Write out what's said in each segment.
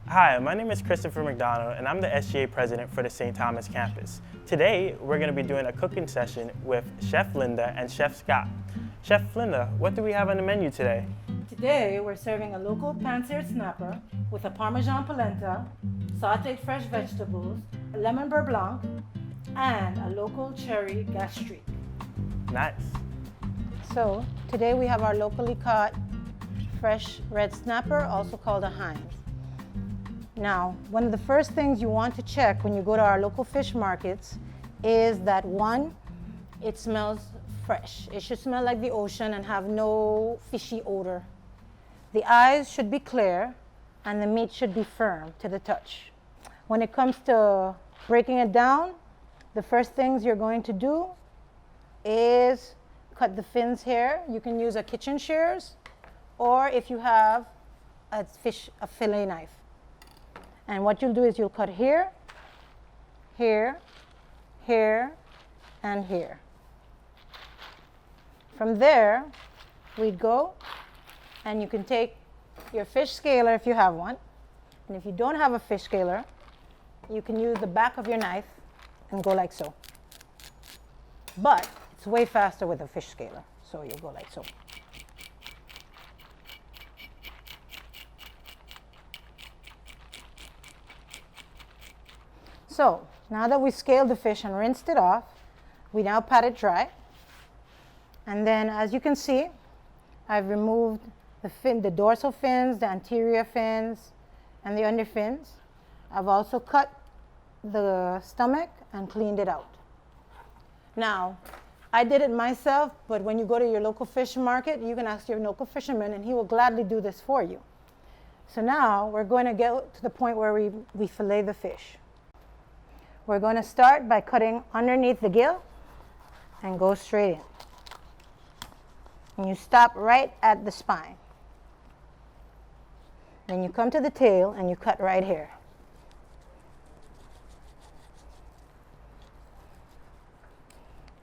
Hi, my name is Christopher McDonald, and I'm the SGA president for the St. Thomas campus. Today, we're going to be doing a cooking session with Chef Linda and Chef Scott. Chef Linda, what do we have on the menu today? Today, we're serving a local pan-seared snapper with a parmesan polenta, sauteed fresh vegetables, a lemon beurre Blanc, and a local cherry gastrique. Nice. So, today we have our locally caught fresh red snapper, also called a Heinz. Now, one of the first things you want to check when you go to our local fish markets is that one, it smells fresh. It should smell like the ocean and have no fishy odor. The eyes should be clear and the meat should be firm to the touch. When it comes to breaking it down, the first things you're going to do is cut the fins here. You can use a kitchen shears, or if you have a fillet knife. And what you'll do is you'll cut here, here, here, and here. From there, we'd go, and you can take your fish scaler if you have one. And if you don't have a fish scaler, you can use the back of your knife and go like so. But it's way faster with a fish scaler, so you go like so. So, now that we scaled the fish and rinsed it off, we now pat it dry. And then, as you can see, I've removed the dorsal fins, the anterior fins, and the under fins. I've also cut the stomach and cleaned it out. Now, I did it myself, but when you go to your local fish market, you can ask your local fisherman, and he will gladly do this for you. So now, we're going to get to the point where we fillet the fish. We're going to start by cutting underneath the gill and go straight in. And you stop right at the spine. Then you come to the tail and you cut right here.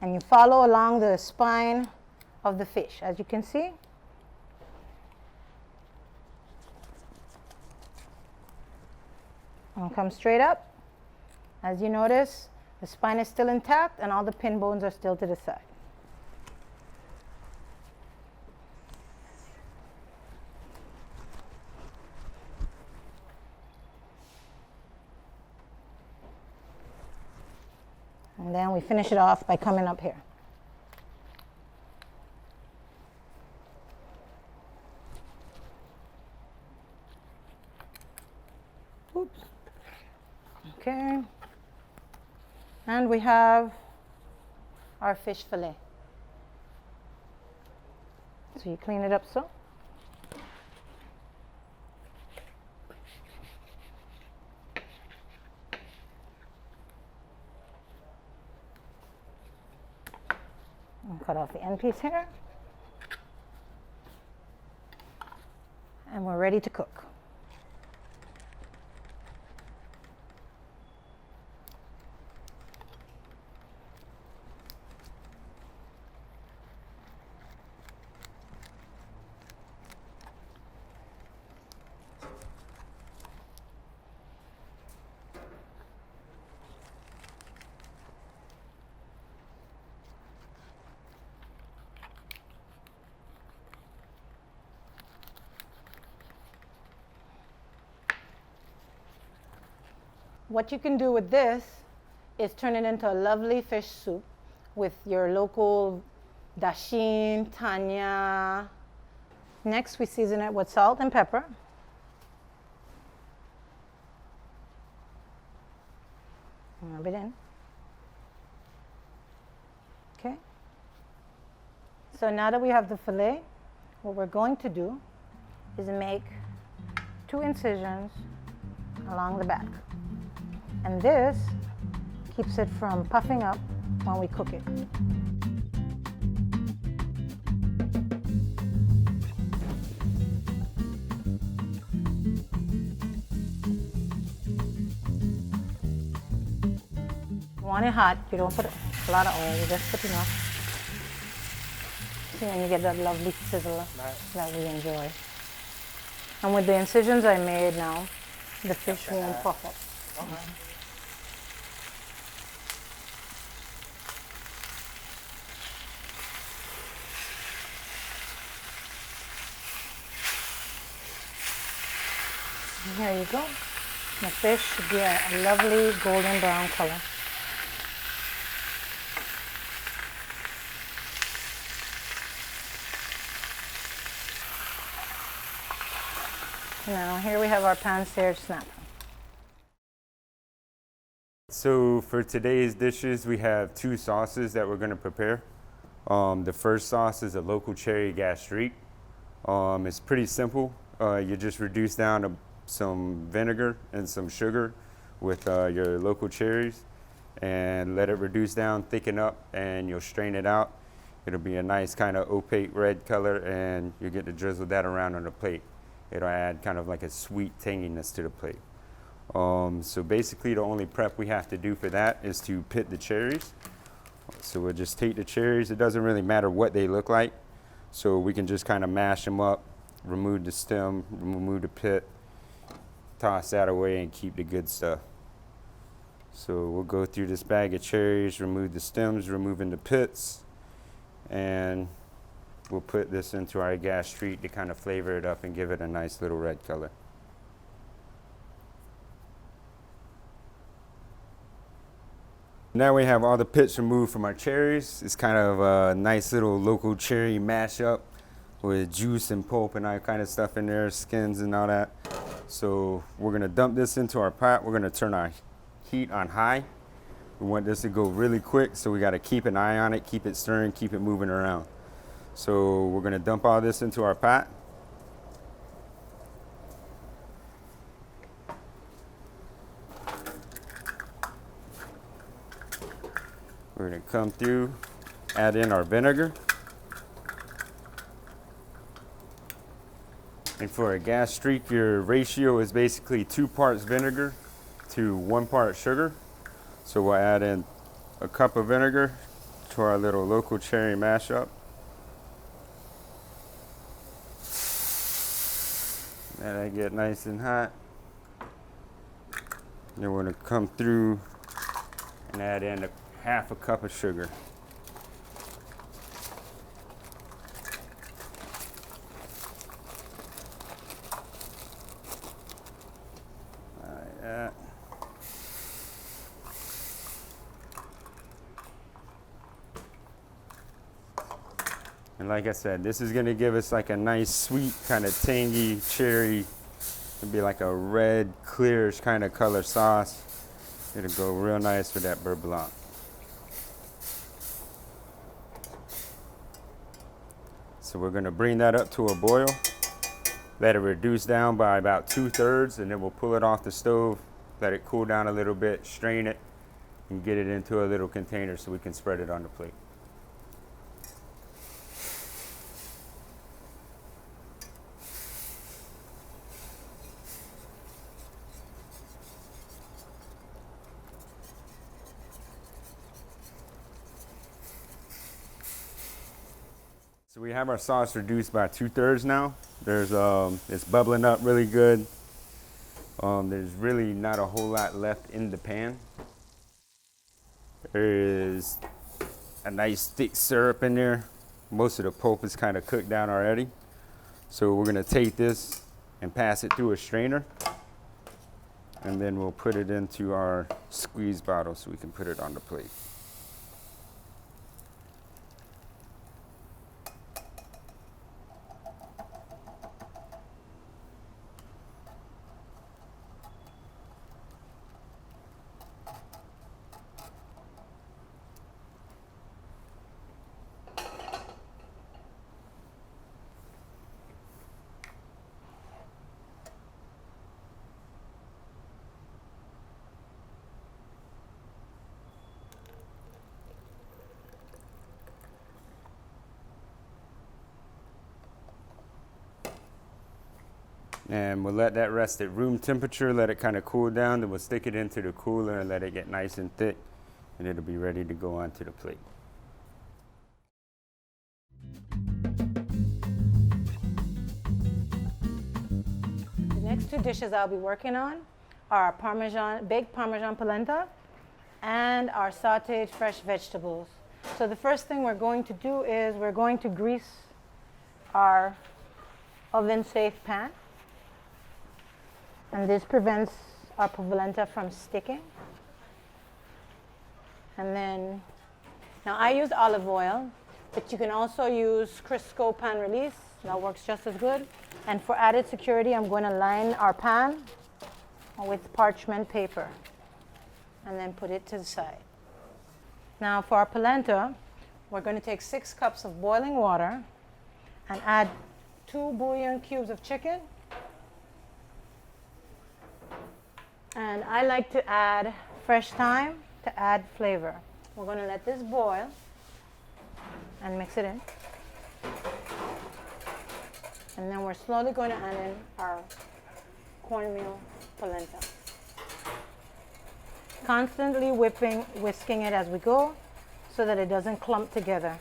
And you follow along the spine of the fish, as you can see. And come straight up. As you notice, the spine is still intact and all the pin bones are still to the side. And then we finish it off by coming up here. Oops. Okay. And we have our fish fillet. So you clean it up so. And cut off the end piece here. And we're ready to cook. What you can do with this is turn it into a lovely fish soup with your local dashin, tanya. Next, we season it with salt and pepper. Rub it in. Okay. So now that we have the fillet, what we're going to do is make 2 incisions along the back. And this keeps it from puffing up when we cook it. You want it hot, you don't put a lot of oil, you just put enough. See, and you get that lovely sizzle that we enjoy. And with the incisions I made now, the fish won't puff up. Okay. Here you go. The fish should be a lovely golden brown color. Now here we have our pan-seared snapper. So for today's dishes, we have two sauces that we're going to prepare. The first sauce is a local cherry gastrique. It's pretty simple. You just reduce down some vinegar and some sugar with your local cherries and let it reduce down, thicken up, and you'll strain it out. It'll be a nice kind of opaque red color, and you get to drizzle that around on the plate. It'll add kind of like a sweet tanginess to the plate. So basically the only prep we have to do for that is to pit the cherries. So we'll just take the cherries. It doesn't really matter what they look like. So we can just kind of mash them up, remove the stem, remove the pit, toss that away and keep the good stuff. So we'll go through this bag of cherries, remove the stems, removing the pits, and we'll put this into our gastrique to kind of flavor it up and give it a nice little red color. Now we have all the pits removed from our cherries. It's kind of a nice little local cherry mashup with juice and pulp and all kind of stuff in there, skins and all that. So we're gonna dump this into our pot. We're gonna turn our heat on high. We want this to go really quick, so we gotta keep an eye on it, keep it stirring, keep it moving around. So we're gonna dump all this into our pot. We're gonna come through, add in our vinegar. And for a gastrique, your ratio is basically 2 parts vinegar to 1 part sugar. So we'll add in a cup of vinegar to our little local cherry mashup. Let that get nice and hot. Then we're gonna come through and add in half a cup of sugar. Like that. And like I said, this is gonna give us like a nice sweet kind of tangy cherry. It'll be like a red, clearish kind of color sauce. It'll go real nice with that beurre blanc. So we're gonna bring that up to a boil, let it reduce down by about 2/3, and then we'll pull it off the stove, let it cool down a little bit, strain it, and get it into a little container so we can spread it on the plate. So we have our sauce reduced by 2/3 now. It's bubbling up really good. There's really not a whole lot left in the pan. There is a nice thick syrup in there. Most of the pulp is kind of cooked down already. So we're gonna take this and pass it through a strainer. And then we'll put it into our squeeze bottle so we can put it on the plate. And we'll let that rest at room temperature, let it kind of cool down, then we'll stick it into the cooler and let it get nice and thick, and it'll be ready to go onto the plate. The next two dishes I'll be working on are baked Parmesan polenta and our sauteed fresh vegetables. So the first thing we're going to do is we're going to grease our oven-safe pan. And this prevents our polenta from sticking. And then, now I use olive oil, but you can also use Crisco pan release. That works just as good. And for added security, I'm going to line our pan with parchment paper and then put it to the side. Now for our polenta, we're going to take 6 cups of boiling water and add 2 bouillon cubes of chicken. And I like to add fresh thyme to add flavor. We're going to let this boil and mix it in. And then we're slowly going to add in our cornmeal polenta. Constantly whisking it as we go so that it doesn't clump together.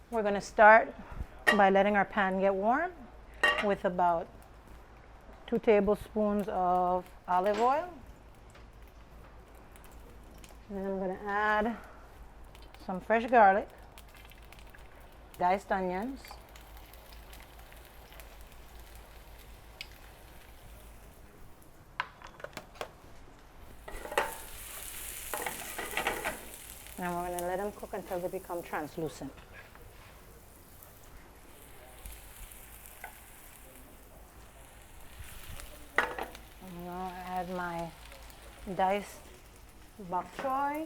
We're going to start by letting our pan get warm with about 2 tablespoons of olive oil. And then I'm going to add some fresh garlic, diced onions, and we're going to let them cook until they become translucent. I'll add my diced bok choy.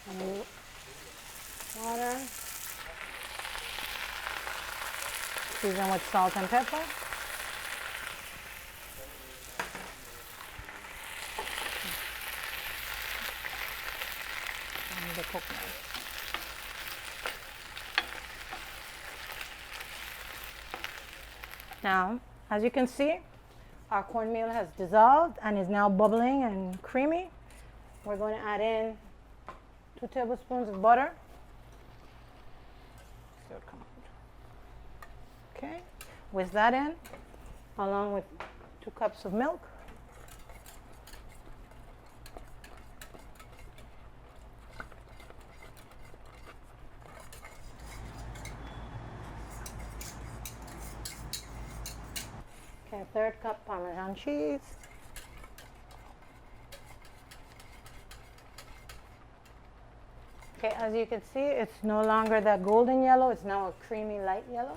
And water. Season with salt and pepper. And the coconut. Now, as you can see, our cornmeal has dissolved and is now bubbling and creamy. We're going to add in 2 tablespoons of butter. Okay, whisk that in, along with 2 cups of milk. Okay, 1/3 cup Parmesan cheese. Okay, as you can see, it's no longer that golden yellow, it's now a creamy light yellow.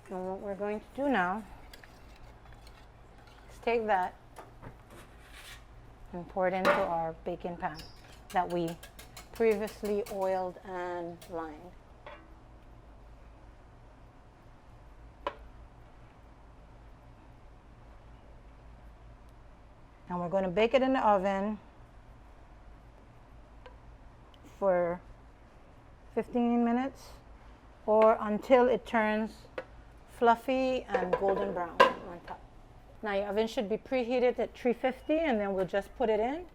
And what we're going to do now is take that and pour it into our baking pan that we previously oiled and lined. And we're going to bake it in the oven for 15 minutes or until it turns fluffy and golden brown on top. Now your oven should be preheated at 350 and then we'll just put it in.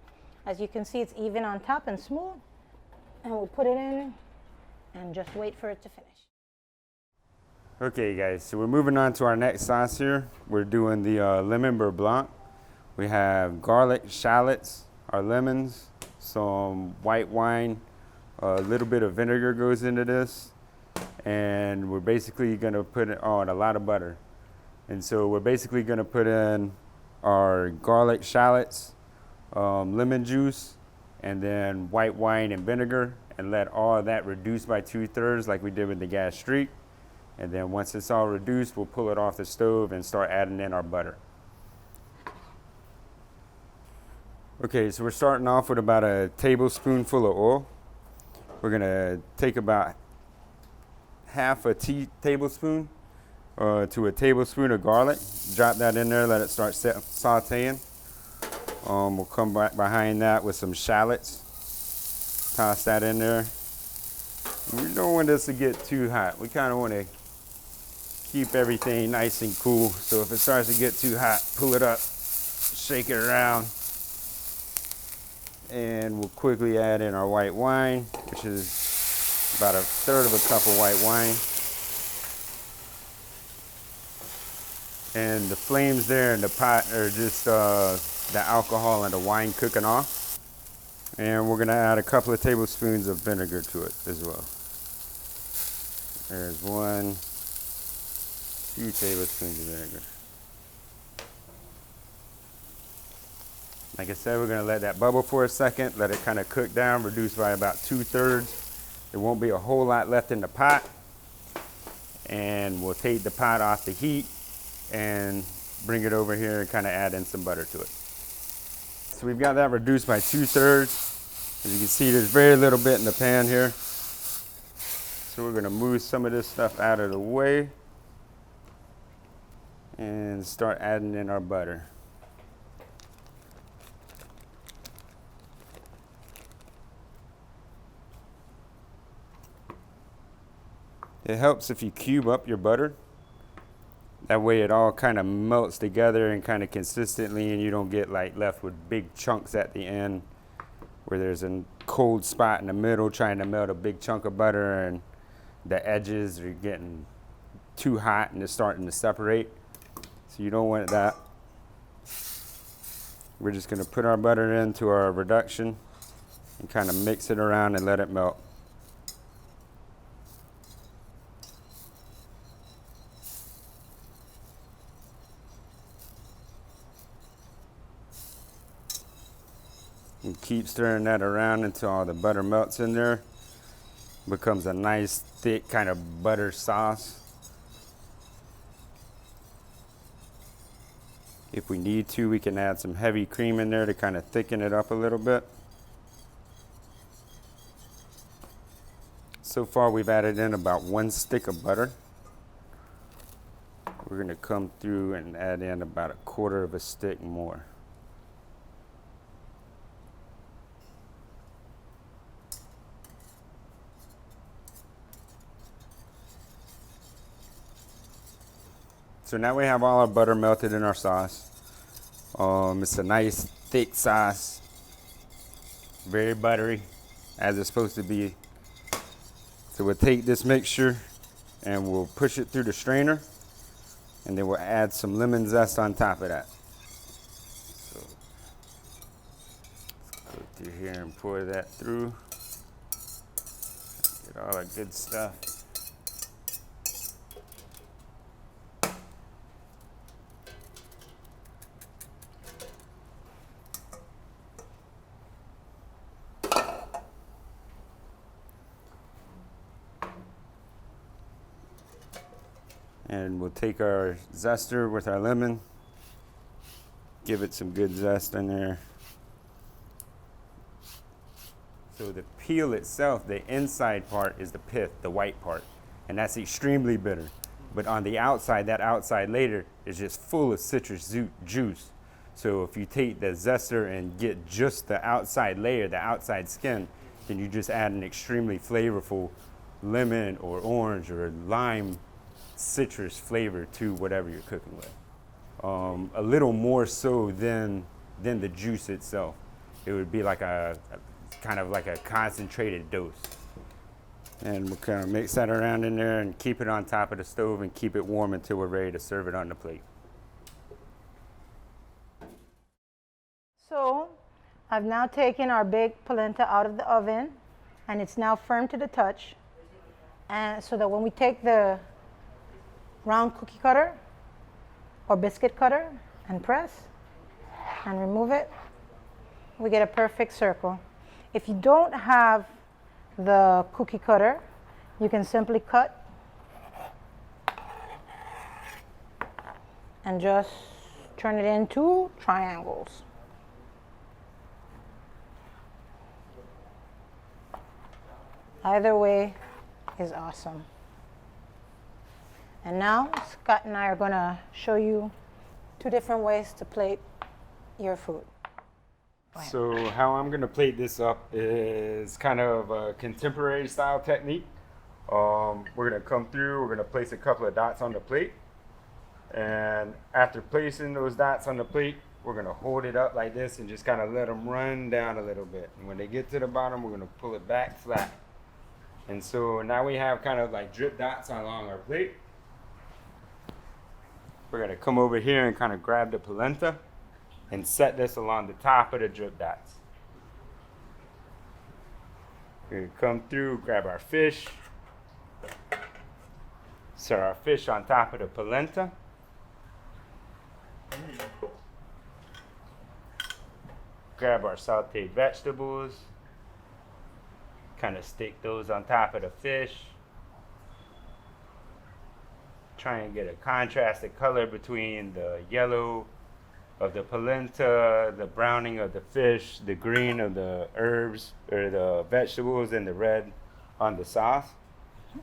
As you can see, it's even on top and smooth. And we'll put it in and just wait for it to finish. Okay guys, so we're moving on to our next sauce here. We're doing the lemon beurre Blanc. We have garlic, shallots, our lemons, some white wine, a little bit of vinegar goes into this, and we're basically going to put it on a lot of butter. And so we're basically going to put in our garlic, shallots, lemon juice, and then white wine and vinegar, and let all of that reduce by 2/3 like we did with the gastrique. And then once it's all reduced, we'll pull it off the stove and start adding in our butter. Okay, so we're starting off with about a tablespoonful of oil. We're gonna take about half a tablespoon to a tablespoon of garlic. Drop that in there, let it start sauteing. We'll come back behind that with some shallots. Toss that in there. We don't want this to get too hot. We kind of want to keep everything nice and cool. So if it starts to get too hot, pull it up, shake it around, and we'll quickly add in our white wine, which is about 1/3 of a cup of white wine. And the flames there in the pot are just the alcohol and the wine cooking off. And we're gonna add a couple of tablespoons of vinegar to it as well. There's 1, 2 tablespoons of vinegar. Like I said, we're gonna let that bubble for a second, let it kind of cook down, reduce by about 2/3. There won't be a whole lot left in the pot. And we'll take the pot off the heat and bring it over here and kind of add in some butter to it. So we've got that reduced by 2/3. As you can see, there's very little bit in the pan here. So we're gonna move some of this stuff out of the way and start adding in our butter. It helps if you cube up your butter. That way it all kind of melts together and kind of consistently, and you don't get like left with big chunks at the end where there's a cold spot in the middle trying to melt a big chunk of butter and the edges are getting too hot and it's starting to separate. So you don't want that. We're just going to put our butter into our reduction and kind of mix it around and let it melt. And keep stirring that around until all the butter melts in there. Becomes a nice thick kind of butter sauce. If we need to, we can add some heavy cream in there to kind of thicken it up a little bit. So far we've added in about 1 stick of butter. We're going to come through and add in about 1/4 of a stick more. So now we have all our butter melted in our sauce. It's a nice thick sauce, very buttery, as it's supposed to be. So we'll take this mixture and we'll push it through the strainer, and then we'll add some lemon zest on top of that. So let's go through here and pour that through. Get all that good stuff. And we'll take our zester with our lemon, give it some good zest in there. So the peel itself, the inside part is the pith, the white part, and that's extremely bitter. But on the outside, that outside layer is just full of citrus juice. So if you take the zester and get just the outside layer, the outside skin, then you just add an extremely flavorful lemon or orange or lime citrus flavor to whatever you're cooking with. A little more so than the juice itself. It would be like a kind of like a concentrated dose. And we'll kind of mix that around in there and keep it on top of the stove and keep it warm until we're ready to serve it on the plate. So I've now taken our baked polenta out of the oven, and it's now firm to the touch. And so that when we take the round cookie cutter or biscuit cutter and press and remove it, we get a perfect circle. If you don't have the cookie cutter, you can simply cut and just turn it into triangles. Either way is awesome. And now Scott and I are going to show you 2 different ways to plate your food. So how I'm gonna plate this up is kind of a contemporary style technique. We're gonna come through, we're gonna place a couple of dots on the plate. And after placing those dots on the plate, we're gonna hold it up like this and just kind of let them run down a little bit. And when they get to the bottom, we're gonna pull it back flat. And so now we have kind of like drip dots along our plate. We're gonna come over here and kind of grab the polenta and set this along the top of the drip dots. We're gonna come through, grab our fish, set our fish on top of the polenta. Grab our sauteed vegetables, kind of stick those on top of the fish. Try and get a contrasted color between the yellow of the polenta, the browning of the fish, the green of the herbs or the vegetables, and the red on the sauce.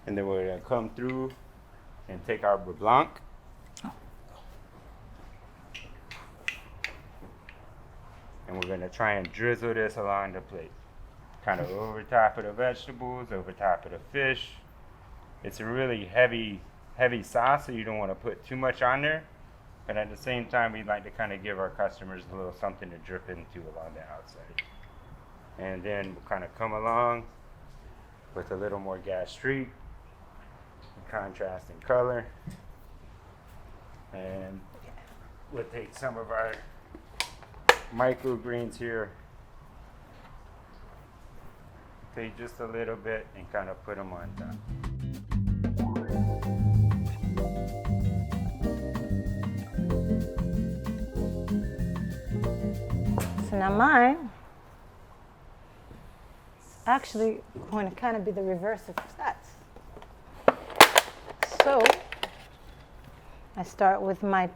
And then we're gonna come through and take our Blanc. And we're gonna try and drizzle this along the plate. Kind of over top of the vegetables, over top of the fish. It's a really heavy sauce, so you don't wanna put too much on there. But at the same time, we like to kind of give our customers a little something to drip into along the outside. And then we'll kind of come along with a little more gastrique, contrast in color. And we'll take some of our microgreens here, take just a little bit and kind of put them on top. So now mine actually going to kind of be the reverse of Scott's. So I start with my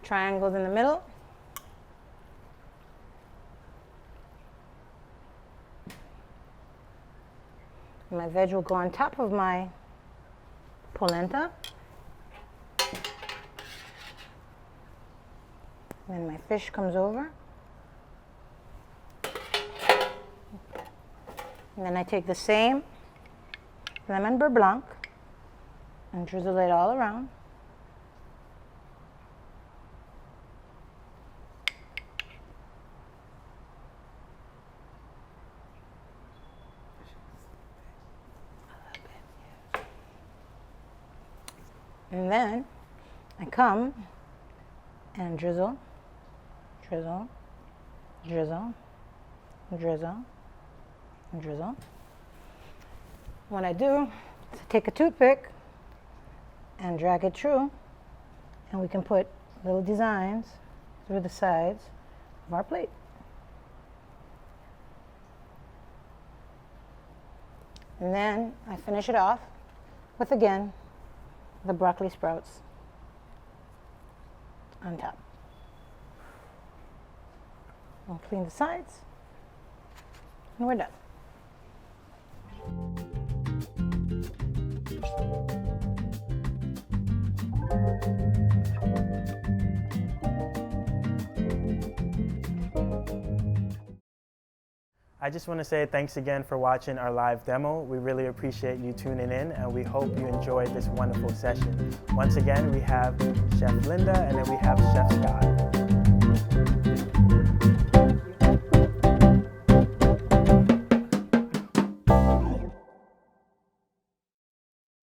triangles in the middle. My veg will go on top of my polenta. Then my fish comes over. And then I take the same lemon beurre blanc and drizzle it all around. And then I come and drizzle, drizzle, drizzle, drizzle, drizzle. What I do is I take a toothpick and drag it through, and we can put little designs through the sides of our plate. And then I finish it off with, again, the broccoli sprouts on top. I'll clean the sides, and we're done. I just want to say thanks again for watching our live demo. We really appreciate you tuning in, and we hope you enjoyed this wonderful session. Once again, we have Chef Linda, and then we have Chef Scott.